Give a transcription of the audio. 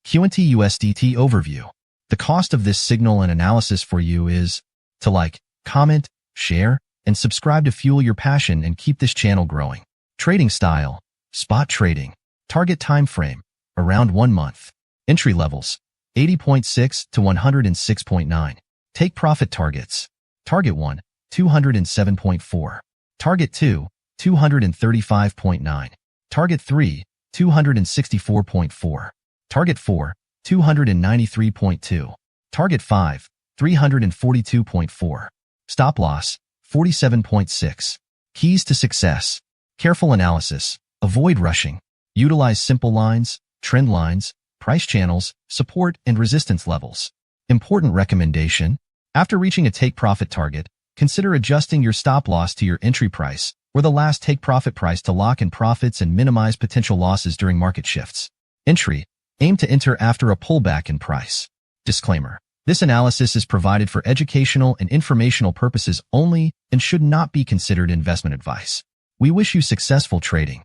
QNT-USDT Overview. The cost of this signal and analysis for you is to like, comment, share, and subscribe to fuel your passion and keep this channel growing. Trading style, spot trading. Target time frame, around 1 month. Entry levels, 80.6 to 106.9. Take profit targets. Target 1, 207.4. Target 2, 235.9. Target 3, 264.4. Target 4, 293.2. Target 5, 342.4. Stop loss, 47.6. Keys to success. Careful analysis. Avoid rushing. Utilize simple lines, trend lines, price channels, support, and resistance levels. Important recommendation. After reaching a take profit target, consider adjusting your stop loss to your entry price or the last take profit price to lock in profits and minimize potential losses during market shifts. Entry. Aim to enter after a pullback in price. Disclaimer. This analysis is provided for educational and informational purposes only and should not be considered investment advice. We wish you successful trading.